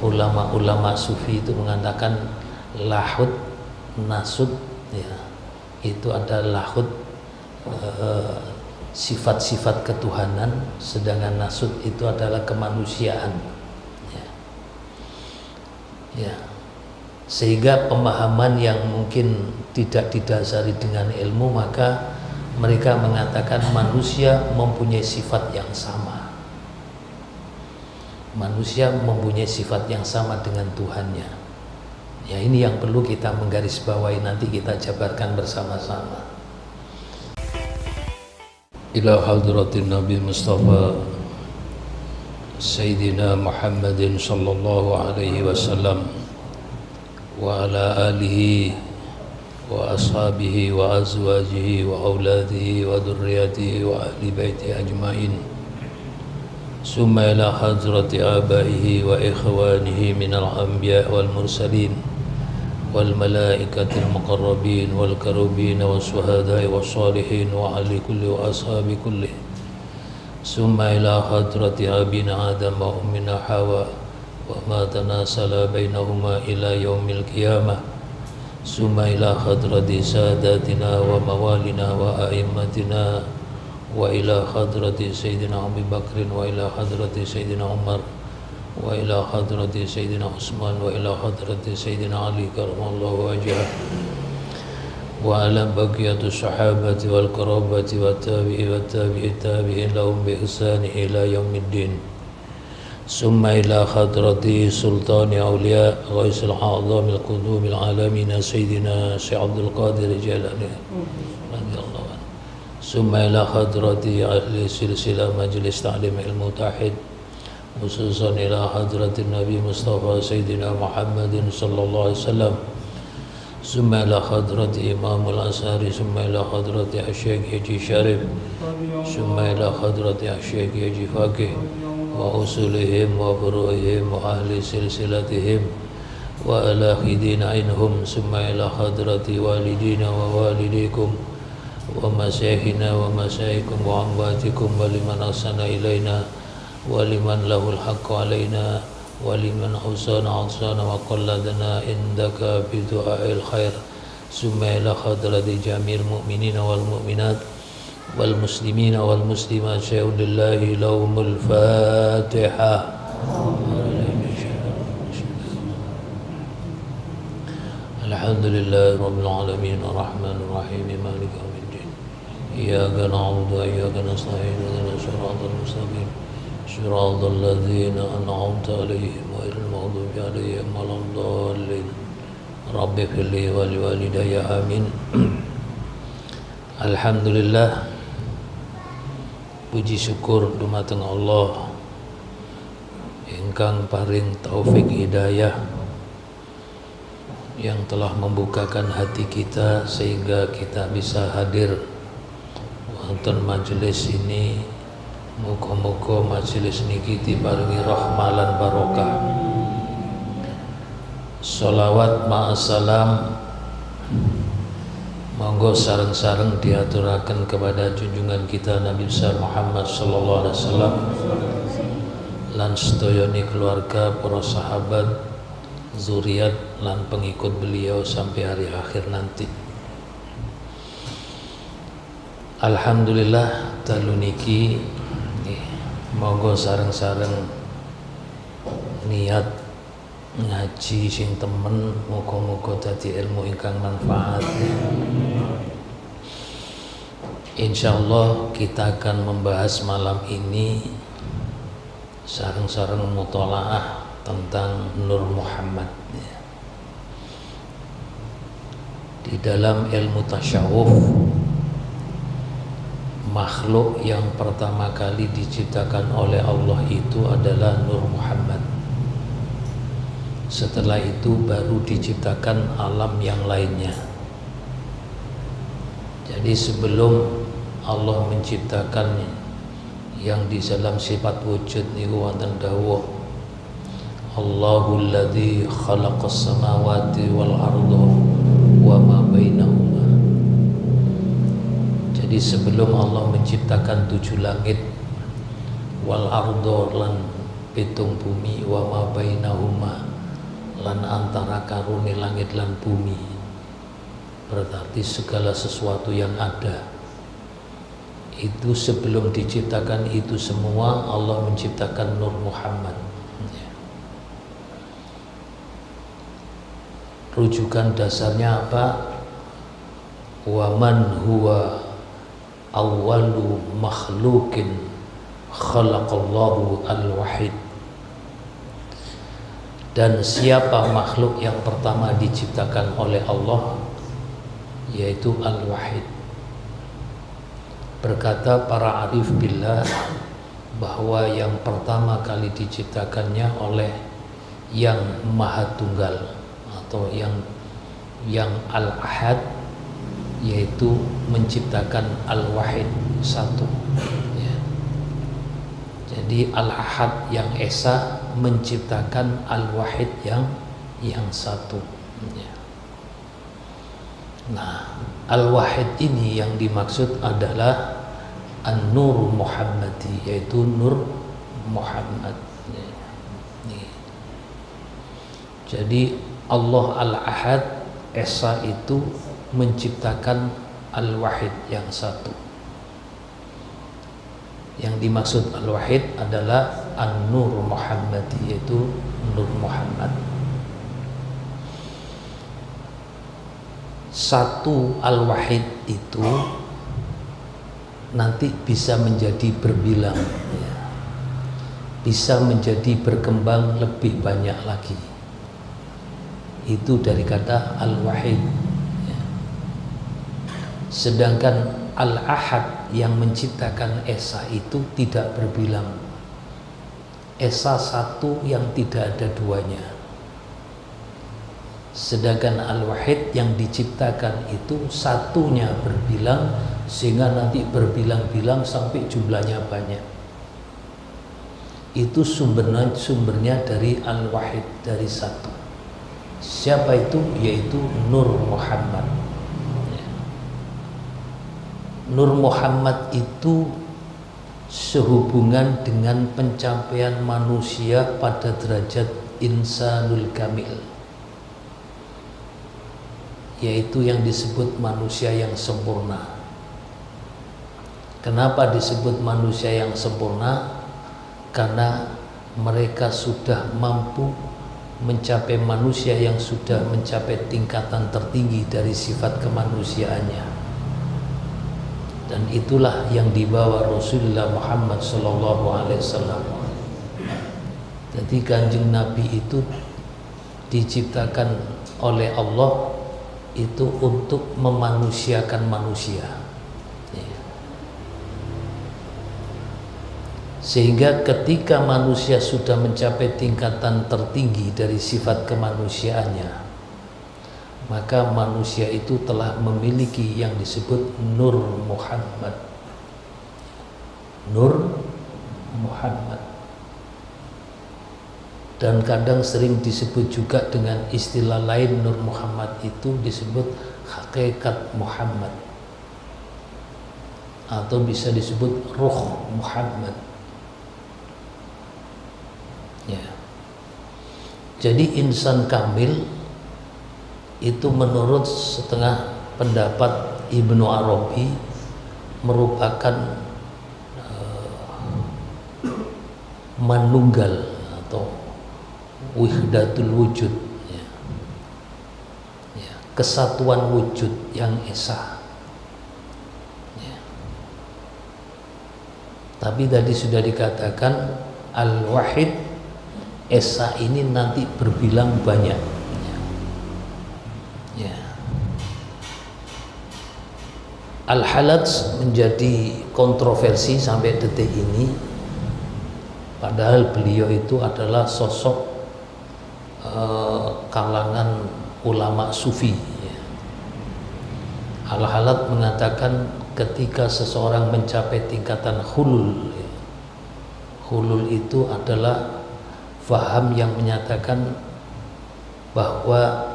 ulama-ulama sufi itu mengatakan lahud nasud, ya, itu ada lahud sifat-sifat ketuhanan, sedangkan nasud itu adalah kemanusiaan, ya. Sehingga pemahaman yang mungkin tidak didasari dengan ilmu, maka mereka mengatakan manusia mempunyai sifat yang sama. Manusia mempunyai sifat yang sama dengan Tuhannya. Ya, ini yang perlu kita menggarisbawahi, nanti kita jabarkan bersama-sama. Ila hadratin Nabi Mustafa Sayyidina Muhammadin sallallahu alaihi wasallam wa ala alihi wa ashabihi wa azwajihi wa auladihi wa dhurriyyatihi wa ahli baiti ajmain. Summa ila hadrati abaihi wa ikhwanihi minal anbiya wal mursalin wal malaikatil muqarrabin wal karubin was suhada'i was salihin wa ahli kulli wa ashabi kulli. Summa ila hadrati abina Adam wa ummina Hawa wa ma tanasala bainahuma ila yaumil qiyamah. Summa ila hadrati sadatina wa mawalina wa a'immatina wa ila hadrati Sayyidina Abu Bakrin wa ila hadrati Sayyidina Umar wa ila hadrati Sayyidina Utsman wa ila hadrati Sayyidina Ali karramallahu wajhah wa ala baqiyati sahabati wal qarabati wat tabi'i wat tabi'i tabi'in lahum bi ihsan ila yaumiddin. Summa ila hadrati sultani awliya ghaisil a'zamil qudumil alamin Sayyidina Syekh Abdul Qadir Jilani radhiyallahu. Summa ila hadrati ahli silsilah majlis ta'lim ilmu tauhid, khususan ila hadratin Nabi Mustafa Sayyidina Muhammadin sallallahu alaihi wasallam. Summa ila hadrati Imamul Azhari, summa ila hadrati Syekh Haji Syarif, summa ila hadrati Syekh Haji Faqih wa usulihim wa furu'ihim wa ahli silsilatihim wa ala khidina inhum. Summa ila hadrati walidina wa walidikum wa masyaykhina wa masyaykum wa amwatikum wa liman ahsana ilaina wa liman lahul haqqu alaina wa liman ahsana wa qalladana indaka bi du'ail khair. Summa ila hadrati jamil mu'minina wal mu'minat wal muslimina wal muslimat syai'ulillahi lahumul fatihah. Alhamdulillahi rabbil alamin arrahmanir rahim maliki yaumiddin. Iyyaka na'budu wa iyyaka nasta'in ihdinas siratal mustaqim siratal ladzina an'amta 'alaihim ghairil maghdubi 'alaihim waladdallin. Rabbi firli wa liwalidayya amin. Alhamdulillah, puji syukur dumateng Allah ingkang paring taufik hidayah, yang telah membukakan hati kita sehingga kita bisa hadir wonten majelis ini. Muga-muga majelis niki diparingi rahmah lan barokah. Sholawat ma'assalam monggo sareng-sareng diaturaken kepada junjungan kita Nabi besar Muhammad sallallahu alaihi wasallam lan sedayane keluarga, para sahabat, zuriat lan pengikut beliau sampai hari akhir nanti. Alhamdulillah, dalu niki monggo sareng-sareng niat ngaji sing temen, muga-muga dadi ilmu ingkang manfaat. Insyaallah kita akan membahas malam ini sareng-sareng mutolaah tentang Nur Muhammad. Di dalam ilmu tasyawuf, makhluk yang pertama kali diciptakan oleh Allah itu adalah Nur Muhammad. Setelah itu baru diciptakan alam yang lainnya. Jadi sebelum Allah menciptakan yang di dalam sifat wujud niku wonten dawuh Allahul ladzi khalaqas samawati wal arda wa ma bainahuma. Jadi sebelum Allah menciptakan 7 langit wal arda lan pitung bumi wa ma bainahuma lan antara karune langit lan bumi. Berarti segala sesuatu yang ada itu sebelum diciptakan itu semua Allah menciptakan Nur Muhammad. Rujukan dasarnya apa? Wa man huwa awwalu makhluqin khalaqallahu al-wahid. Dan siapa makhluk yang pertama diciptakan oleh Allah, yaitu al-wahid. Berkata para arif billah bahwa yang pertama kali diciptakannya oleh yang maha tunggal atau yang al-ahad, yaitu menciptakan al-wahid satu. Jadi al-ahad yang esa menciptakan al-wahid yang satu. Nah, al-wahid ini yang dimaksud adalah an-nur Muhammadi, yaitu Nur Muhammad. Jadi Allah al-ahad esa itu menciptakan al-wahid yang satu. Yang dimaksud al-wahid adalah an-nur Muhammadi, yaitu Nur Muhammad. Satu al-wahid itu nanti bisa menjadi berbilang, bisa menjadi berkembang lebih banyak lagi. Itu dari kata al-wahid. Sedangkan al-ahad yang menciptakan esa itu tidak berbilang. Esa satu yang tidak ada duanya. Sedangkan al-wahid yang diciptakan itu satunya berbilang, sehingga nanti berbilang-bilang sampai jumlahnya banyak. Itu sumbernya dari al-wahid, dari satu. Siapa itu? Yaitu Nur Muhammad. Nur Muhammad itu sehubungan dengan pencapaian manusia pada derajat insanul kamil, yaitu yang disebut manusia yang sempurna. Kenapa disebut manusia yang sempurna? Karena mereka sudah mampu mencapai manusia yang sudah mencapai tingkatan tertinggi dari sifat kemanusiaannya. Dan itulah yang dibawa Rasulullah Muhammad SAW. Jadi Kanjeng Nabi itu diciptakan oleh Allah itu untuk memanusiakan manusia. Sehingga ketika manusia sudah mencapai tingkatan tertinggi dari sifat kemanusiaannya, maka manusia itu telah memiliki yang disebut Nur Muhammad. Nur Muhammad. Dan kadang sering disebut juga dengan istilah lain, Nur Muhammad itu disebut hakikat Muhammad, atau bisa disebut Ruh Muhammad. Ya. Jadi insan kamil itu menurut setengah pendapat Ibnu Arabi merupakan manunggal atau wihdatul wujud, kesatuan wujud yang esa. Tapi tadi sudah dikatakan al-wahid esa ini nanti berbilang banyak. Al-Halaj menjadi kontroversi sampai detik ini, padahal beliau itu adalah sosok kalangan ulama sufi. Al-Halaj mengatakan ketika seseorang mencapai tingkatan hulul, hulul itu adalah faham yang menyatakan bahwa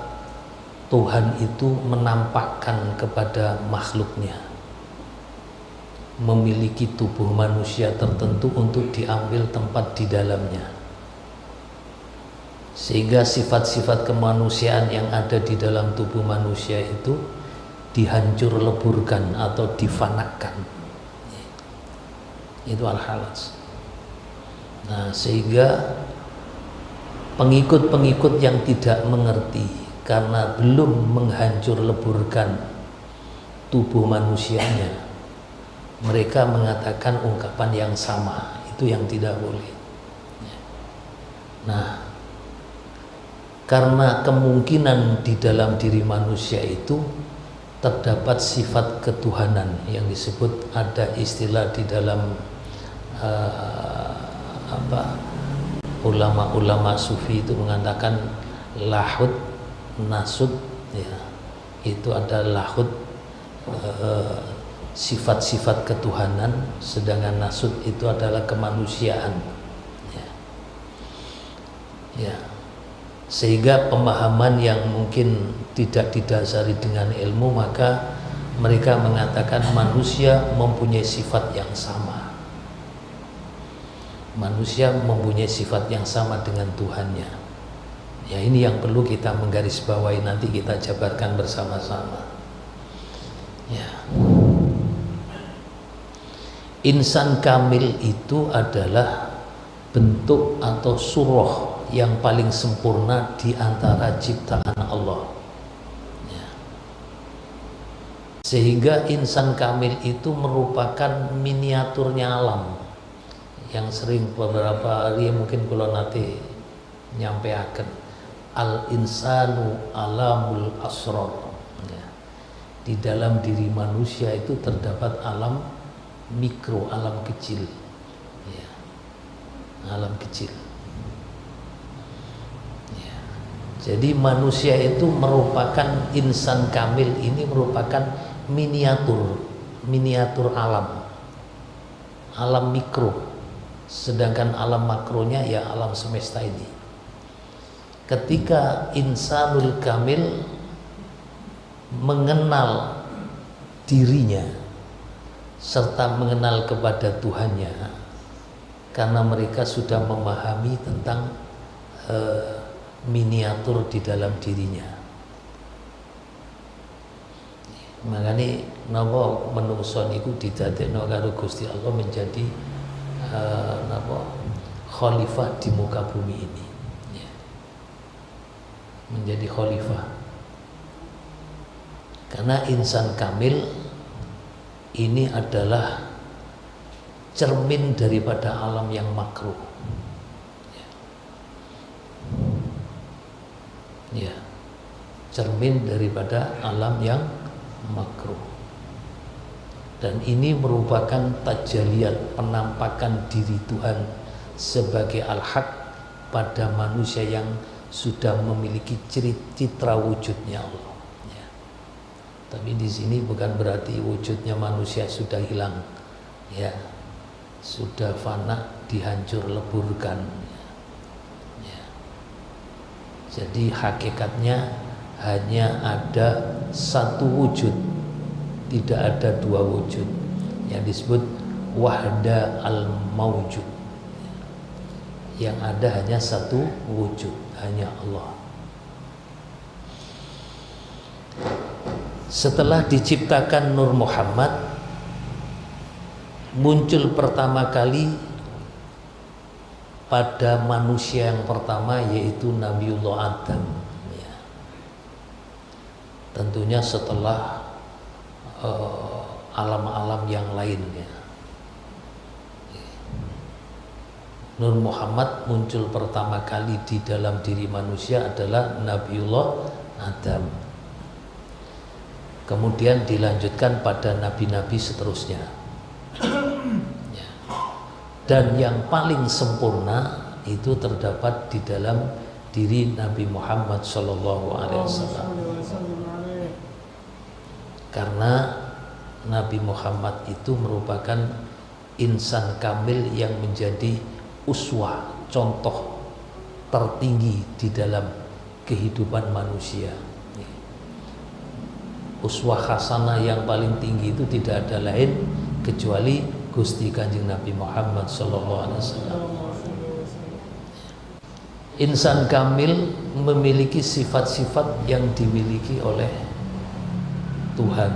Tuhan itu menampakkan kepada makhluknya, memiliki tubuh manusia tertentu untuk diambil tempat di dalamnya. sehingga sifat-sifat kemanusiaan yang ada di dalam tubuh manusia itu dihancur leburkan atau difanakan. Itu al-halaj. Nah, sehingga pengikut-pengikut yang tidak mengerti karena belum menghancur leburkan tubuh manusianya, mereka mengatakan ungkapan yang sama, itu yang tidak boleh. Nah, karena kemungkinan di dalam diri manusia itu terdapat sifat ketuhanan yang disebut, ada istilah di dalam ulama-ulama sufi itu mengatakan lahud nasud, ya, itu ada lahud sifat-sifat ketuhanan, sedangkan nasud itu adalah kemanusiaan, ya. Ya. Sehingga pemahaman yang mungkin tidak didasari dengan ilmu, maka mereka mengatakan manusia mempunyai sifat yang sama. Manusia mempunyai sifat yang sama dengan Tuhannya. Ya, ini yang perlu kita menggarisbawahi, nanti kita jabarkan bersama-sama. Ya. Insan kamil itu adalah bentuk atau surah yang paling sempurna di antara ciptaan Allah, ya. Sehingga insan kamil itu merupakan miniaturnya alam, yang sering beberapa hari mungkin kalau nanti nyampeaken al insanu alamul asrar, ya. Di dalam diri manusia itu terdapat alam mikro, alam kecil, ya. Alam kecil. Jadi manusia itu merupakan, insan kamil ini merupakan miniatur alam mikro, sedangkan alam makronya ya alam semesta ini. Ketika insanul kamil mengenal dirinya serta mengenal kepada Tuhannya, karena mereka sudah memahami tentang miniatur di dalam dirinya. Makanya napa menungso niku didadekno karo Gusti Allah menjadi khalifah di muka bumi ini, ya. Menjadi khalifah. Karena insan kamil ini adalah cermin daripada alam yang makruh. Ya, cermin daripada alam yang makruh. Dan ini merupakan tajaliyat, penampakan diri Tuhan sebagai al-haq pada manusia yang sudah memiliki citra wujudnya Allah, ya. Tapi di sini bukan berarti wujudnya manusia sudah hilang, ya, sudah fana, dihancur leburkan. Jadi hakikatnya hanya ada satu wujud, tidak ada dua wujud, yang disebut wahda al-mawjud. Yang ada hanya satu wujud, hanya Allah. Setelah diciptakan Nur Muhammad, muncul pertama kali pada manusia yang pertama, yaitu Nabiullah Adam, ya. Tentunya setelah alam-alam yang lainnya. Nur Muhammad muncul pertama kali di dalam diri manusia adalah Nabiullah Adam. Kemudian dilanjutkan pada nabi-nabi seterusnya. Dan yang paling sempurna itu terdapat di dalam diri Nabi Muhammad SAW. Karena Nabi Muhammad itu merupakan insan kamil yang menjadi uswah, contoh tertinggi di dalam kehidupan manusia. Uswah hasanah yang paling tinggi itu tidak ada lain kecuali Gusti Kanjeng Nabi Muhammad SAW. Insan kamil memiliki sifat-sifat yang dimiliki oleh Tuhan,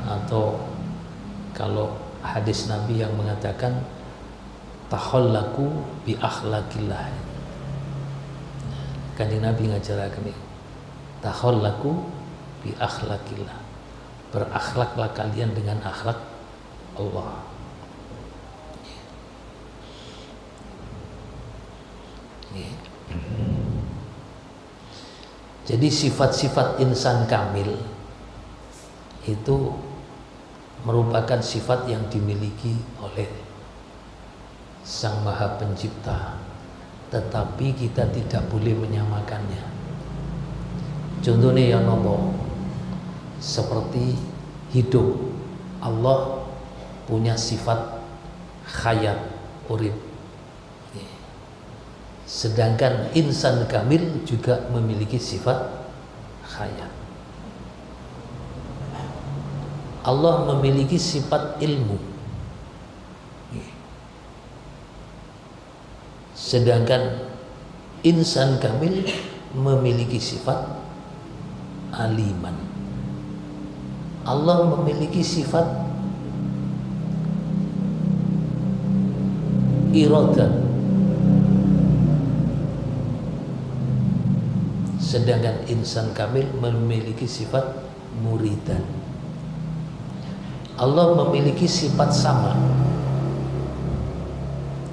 atau kalau hadis Nabi yang mengatakan takhallaku bi akhlaqillah. Kanjeng Nabi ngajaraken iki. Takhallaku bi akhlaqillah. Berakhlaklah kalian dengan akhlak Allah. Jadi sifat-sifat insan kamil itu merupakan sifat yang dimiliki oleh Sang Maha Pencipta, tetapi kita tidak boleh menyamakannya. Contohnya yang nomor seperti hidup, Allah punya sifat hayat, urip. Sedangkan insan kamil juga memiliki sifat hayat. Allah memiliki sifat ilmu, sedangkan insan kamil memiliki sifat aliman. Allah memiliki sifat iradah, sedangkan insan kamil memiliki sifat muridan. Allah memiliki sifat sama,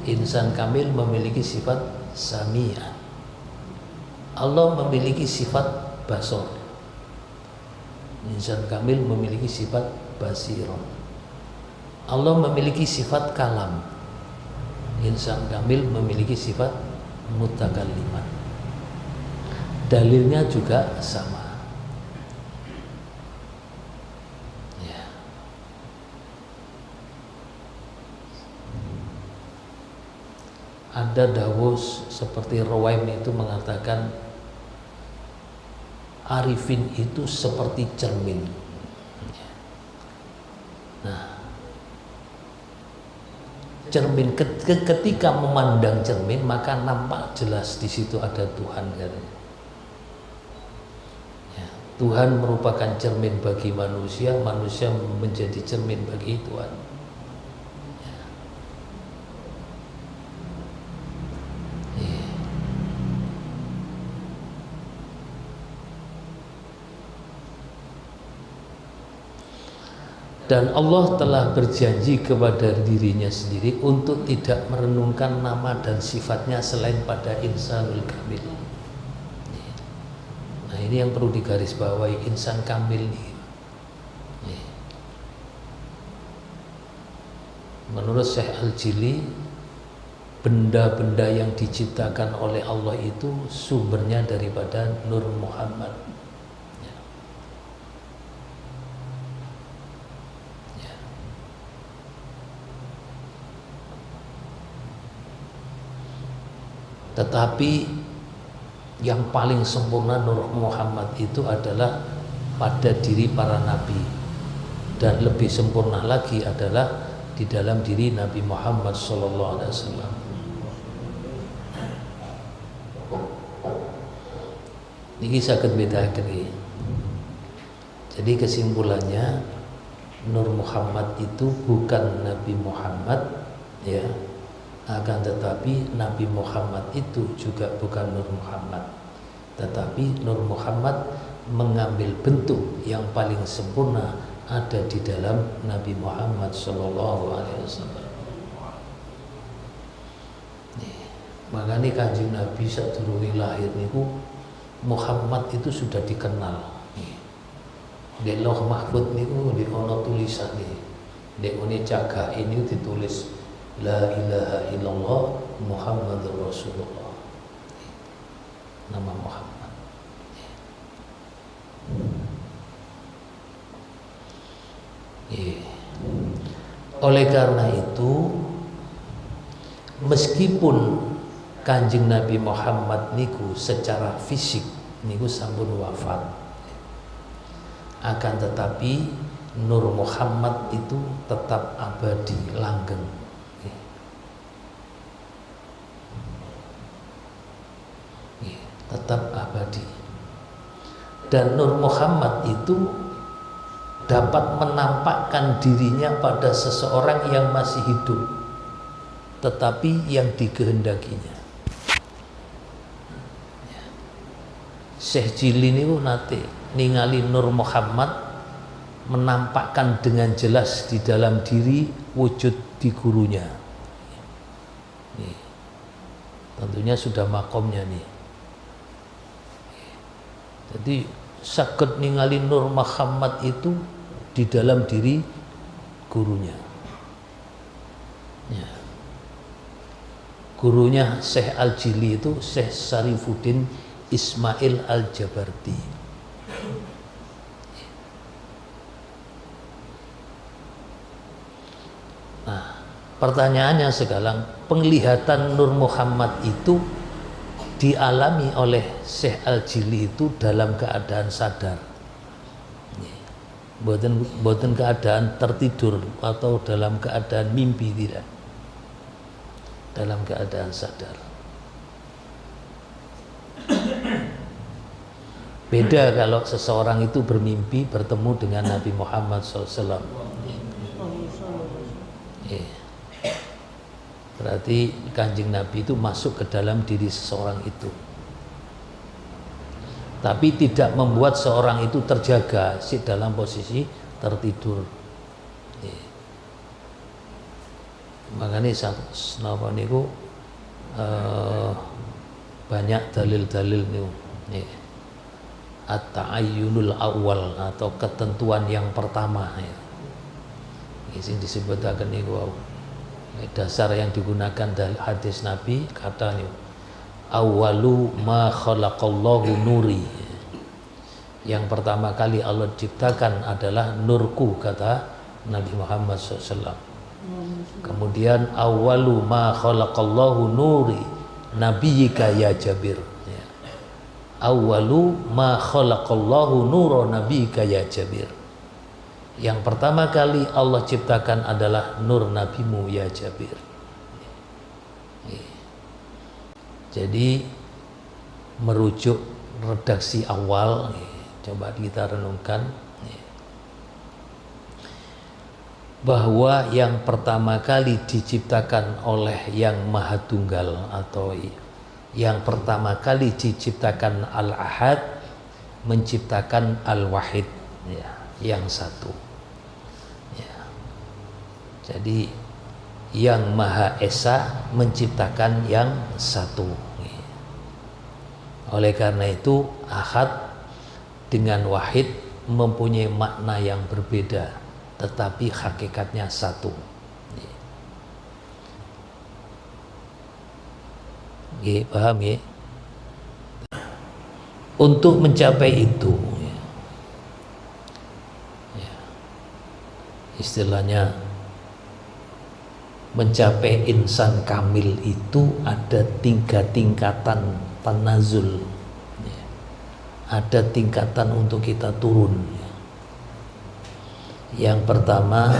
insan kamil memiliki sifat sami'an. Allah memiliki sifat basor, insan kamil memiliki sifat basiron. Allah memiliki sifat kalam, insan kamil memiliki sifat mutakalliman. Dalilnya juga sama. Ya. Ada dawuh seperti Ruwaim itu mengatakan arifin itu seperti cermin. Nah, cermin ketika memandang cermin maka nampak jelas di situ ada Tuhan katanya. Tuhan merupakan cermin bagi manusia, manusia menjadi cermin bagi Tuhan. Dan Allah telah berjanji kepada dirinya sendiri untuk tidak merenungkan nama dan sifatnya selain pada insanul kamil. Nah, ini yang perlu digarisbawahi, insan kamil ini. Menurut Syekh Al-Jili, benda-benda yang diciptakan oleh Allah itu sumbernya daripada Nur Muhammad. Tetapi yang paling sempurna Nur Muhammad itu adalah pada diri para nabi, dan lebih sempurna lagi adalah di dalam diri Nabi Muhammad SAW. Ini saged bedaken. Jadi kesimpulannya, Nur Muhammad itu bukan Nabi Muhammad, ya. Akan tetapi Nabi Muhammad itu juga bukan Nur Muhammad, tetapi Nur Muhammad mengambil bentuk yang paling sempurna ada di dalam Nabi Muhammad SAW. Makanya Kanjeng Nabi sadurunge lahir niku Muhammad itu sudah dikenal. Di Lauh Mahfud niku di ono tulisane, di one cagak ini ditulis La ilaha illallah Muhammadur Rasulullah. Nama Muhammad. Oleh karena itu, meskipun Kanjeng Nabi Muhammad niku secara fisik niku sampun wafat, akan tetapi Nur Muhammad itu tetap abadi langgeng. tetap abadi. Dan Nur Muhammad itu dapat menampakkan dirinya pada seseorang yang masih hidup, tetapi yang dikehendakinya. Syekh Jili niku nate ningali Nur Muhammad menampakkan dengan jelas di dalam diri wujud di gurunya. Nih, tentunya sudah makomnya nih. Jadi saged ningali Nur Muhammad itu di dalam diri gurunya. Ya. Gurunya Syekh Al-Jili itu Syekh Syarifuddin Ismail Al-Jabarti. Nah, pertanyaannya sekarang, penglihatan Nur Muhammad itu dialami oleh Syekh Al-Jili itu dalam keadaan sadar, bukan keadaan tertidur atau dalam keadaan mimpi, tidak, dalam keadaan sadar. Beda kalau seseorang itu bermimpi bertemu dengan Nabi Muhammad SAW. Berarti Kanjeng Nabi itu masuk ke dalam diri seseorang itu, tapi tidak membuat seorang itu terjaga dalam posisi tertidur. Makanya napa niku banyak dalil-dalil niku. At-ta'ayyunul awal atau ketentuan yang pertama ya. Ini disebutaken niku dasar yang digunakan dari hadis Nabi, katanya awwalu ma khalaqallahu nuri. Yang pertama kali Allah ciptakan adalah nurku, kata Nabi Muhammad SAW. Kemudian awwalu ma khalaqallahu nuri nabiyyika ya Jabir. Awwalu ma khalaqallahu nura nabiyyika ya Jabir. Yang pertama kali Allah ciptakan adalah nur nabimu ya Jabir. Jadi merujuk redaksi awal, coba kita renungkan bahwa yang pertama kali diciptakan oleh Yang Maha Tunggal atau yang pertama kali diciptakan Al-Ahad menciptakan Al-Wahid, ya, yang satu, ya. Jadi Yang Maha Esa menciptakan yang satu, ya. Oleh karena itu Ahad dengan Wahid mempunyai makna yang berbeda, tetapi hakikatnya satu. Paham ya? Untuk mencapai itu, ya, istilahnya mencapai insan kamil itu ada 3 tingkatan tanazul, ya. Ada tingkatan untuk kita turun, ya. Yang pertama,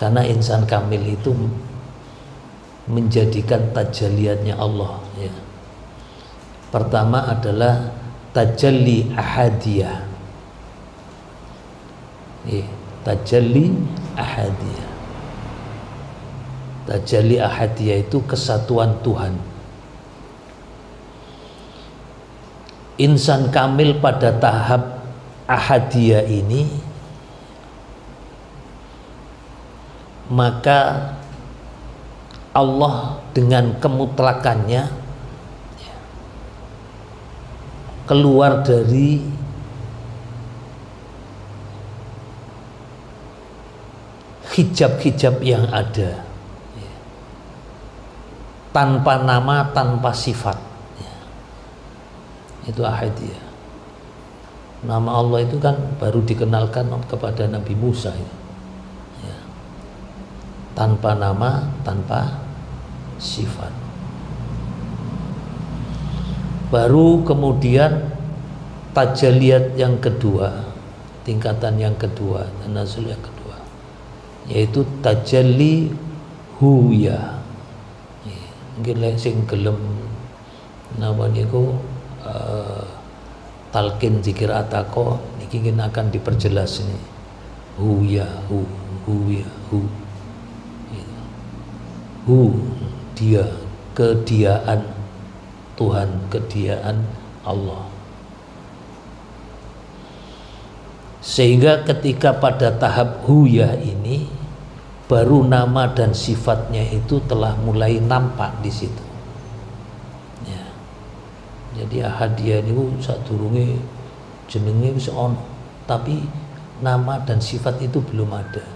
karena insan kamil itu menjadikan tajaliatnya Allah, ya. Pertama adalah tajalli ahadiyah, ya, tajalli ahadiyah. Tajalli ahadiyah itu kesatuan Tuhan. Insan kamil pada tahap ahadiyah ini, maka Allah dengan kemutlakannya keluar dari hijab-hijab yang ada, tanpa nama, tanpa sifat, itu ahadiyah. Nama Allah itu kan baru dikenalkan kepada Nabi Musa, ya. Tanpa nama, tanpa sifat. Baru kemudian tajaliyat yang kedua, tingkatan yang kedua, tanazul yang kedua, yaitu tajalli huya. Mungkin sing gelem Napa niku talqin zikir ataqo niki akan diperjelas ini. Hu ya hu ya hu. Hu dia, kediaan Tuhan, kediaan Allah. Sehingga ketika pada tahap huyah ini baru nama dan sifatnya itu telah mulai nampak di situ. Ya. Jadi ahadiyah niku sadurunge jenenge wis ono, tapi nama dan sifat itu belum ada.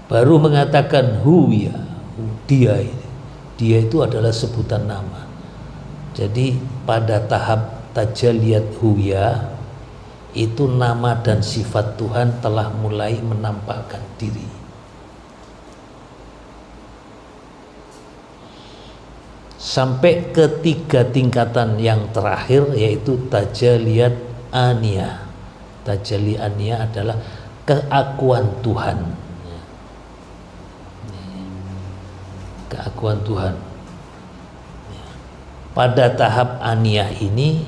Baru mengatakan huyah, dia ini. Dia itu adalah sebutan nama. Jadi pada tahap tajalliyat huyah itu nama dan sifat Tuhan telah mulai menampakkan diri. Sampai ketiga tingkatan yang terakhir yaitu tajalliyat aniyah. Tajalli aniyah adalah keakuan Tuhan. Keakuan Tuhan. Pada tahap aniyah ini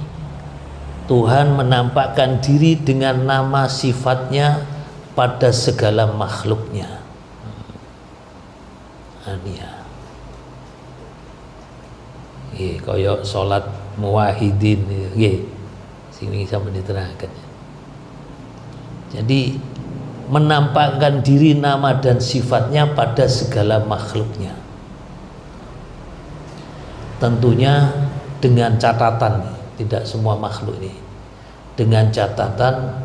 Tuhan menampakkan diri dengan nama sifatnya pada segala makhluknya. Aniyah. Kaya salat muwahhidin nggih sing sampeyan diterangkan. Jadi menampakkan diri nama dan sifatnya pada segala makhluknya. Tentunya dengan catatan, tidak semua makhluk ini. Dengan catatan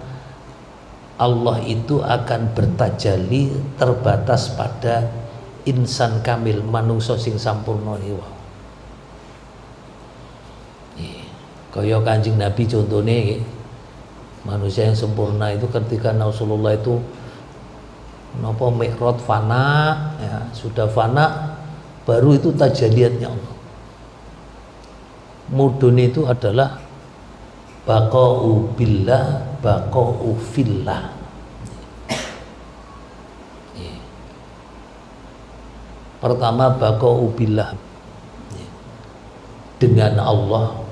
Allah itu akan bertajalli terbatas pada insan kamil, manungsa sing sampurna niku. Kaya Kanjeng Nabi contohnya manusia yang sempurna itu ketika Rasulullah itu napa mi'raj fana ya, sudah fana baru itu tajalliyatnya Allah. Mudun itu adalah baqa'u billah, baqa'u fillah. Pertama baqa'u billah, dengan Allah.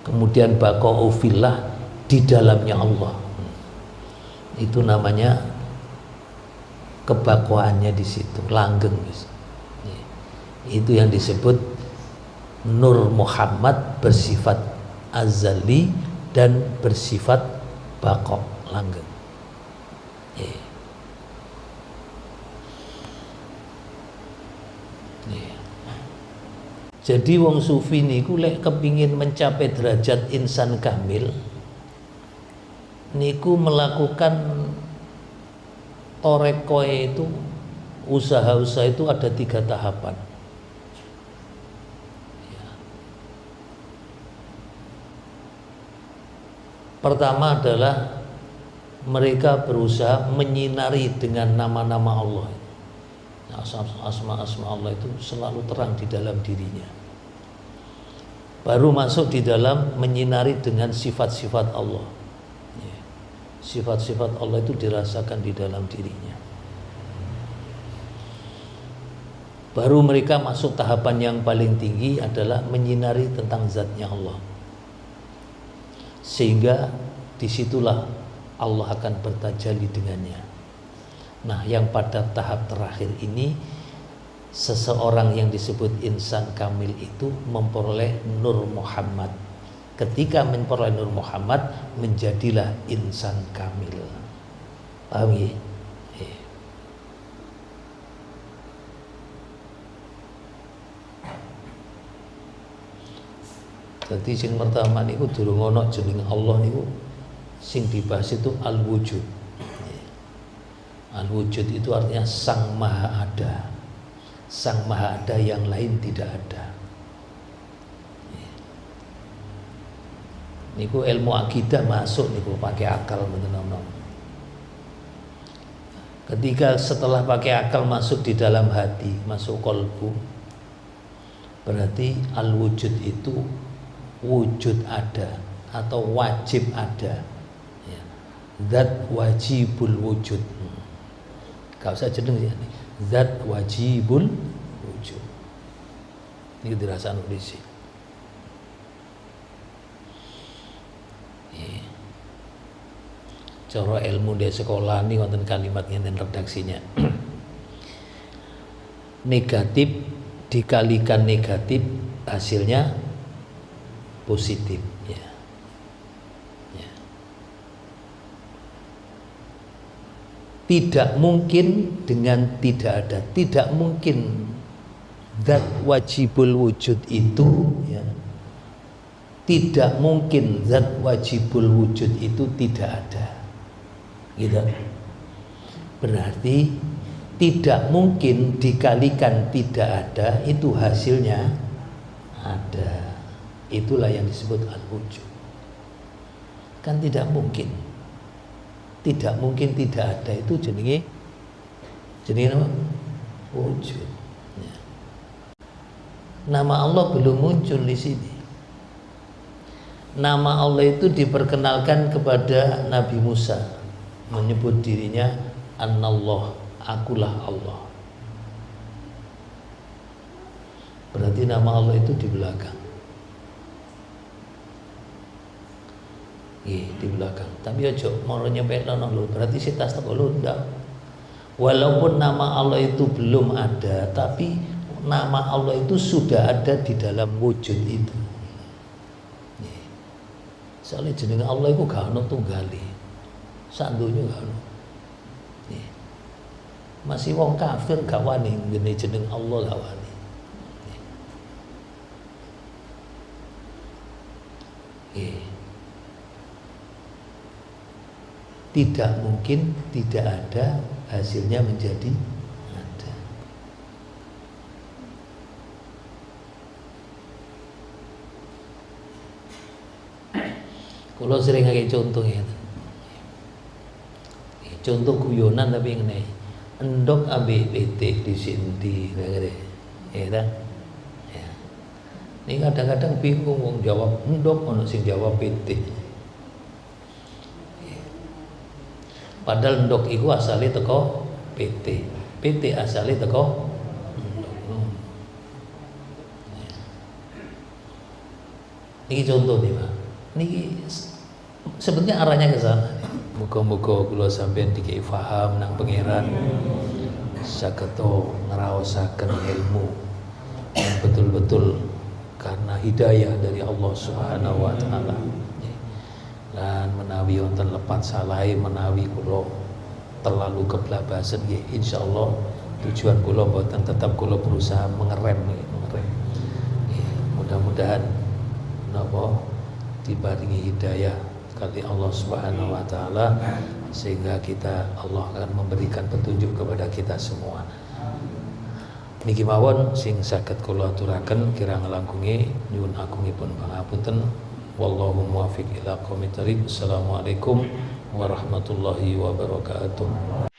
Kemudian baqa'u fillah, di dalamnya Allah. Itu namanya kebakwaannya di situ, langgeng. Itu yang disebut Nur Muhammad bersifat azali dan bersifat baqa, langgeng. Jadi wong sufi niku lek kepingin mencapai derajat insan kamil niku melakukan torekoe itu, usaha-usaha itu ada 3 tahapan. Pertama adalah mereka berusaha menyinari dengan nama-nama Allah. Asma-asma Allah itu selalu terang di dalam dirinya. Baru masuk di dalam menyinari dengan sifat-sifat Allah. Sifat-sifat Allah itu dirasakan di dalam dirinya. Baru mereka masuk tahapan yang paling tinggi adalah menyinari tentang zatnya Allah. Sehingga disitulah Allah akan bertajalli dengannya. Nah, yang pada tahap terakhir ini seseorang yang disebut insan kamil itu memperoleh Nur Muhammad. Ketika memperoleh Nur Muhammad, menjadilah insan kamil. Paham ya? Jadi sing pertama niku durung ana jeneng Allah niku sing dibahas itu al-wujud. Al-wujud itu artinya sang maha ada. Sang maha ada yang lain tidak ada. Niku ilmu akidah masuk niku pakai akal bener-bener. Ketika setelah pakai akal masuk di dalam hati, masuk kolbu, berarti al-wujud itu wujud ada atau wajib ada. Zat wajibul wujud. Gak usah jeneng sih. Zat wajibul wujud. Ini dirasakno dhisik. Cara ilmu di sekolah ini wonten kalimat ngenten redaksinya. Negatif dikalikan negatif hasilnya positif ya. Ya. Tidak mungkin dengan tidak ada. Tidak mungkin zat wajibul wujud itu ya. Tidak mungkin zat wajibul wujud itu tidak ada. Gitu. Berarti tidak mungkin dikalikan tidak ada itu hasilnya ada. Itulah yang disebut al-wujud. Kan tidak mungkin. Tidak mungkin tidak ada itu jenenge apa? Wujud. Ya. Nama Allah belum muncul di sini. Nama Allah itu diperkenalkan kepada Nabi Musa, menyebut dirinya Anallah, akulah Allah. Berarti nama Allah itu di belakang. Di belakang. Tapi aja mau nyepelno lho, berarti sitas teko lho ndak. Walaupun nama Allah itu belum ada, tapi nama Allah itu sudah ada di dalam wujud itu. Soalnya jeneng Allah itu gak ono tunggali. Sak donya gak ono. Masih wong kafir gak wani ngene jeneng Allah gak wani. Tidak mungkin tidak ada hasilnya menjadi ada. Kalau sering ngake contoh ya. Contoh guyonan tapi ngene. Endok ambek pitik di sini ngene. Ya ta? Ya. Ini kadang-kadang bingung wong jawab endok ono sing jawab pitik. Padahal endok iku asale teko PT. PT asale teko endok. Ini contoh nih, Pak. Niki sebenarnya arahnya ke sana. Muga-muga kula sampeyan dikei paham nang pangeran saketo ngraosaken ilmu yang betul-betul karena hidayah dari Allah Subhanahu wa taala. Lan menawi wonten lepat salahe menawi kula terlalu keblabasan nggih insyaallah tujuan kula mboten tetap kula berusaha mengerem. Mudah-mudahan napa diparingi hidayah kali Allah Subhanahu wa taala sehingga kita Allah akan memberikan petunjuk kepada kita semua. Niki mawon sing saged kula aturaken kirang langkunge nyuwun agungipun pangapunten. Wallahu muwaffiq ila aqwamit thoriq. Assalamualaikum warahmatullahi wabarakatuh.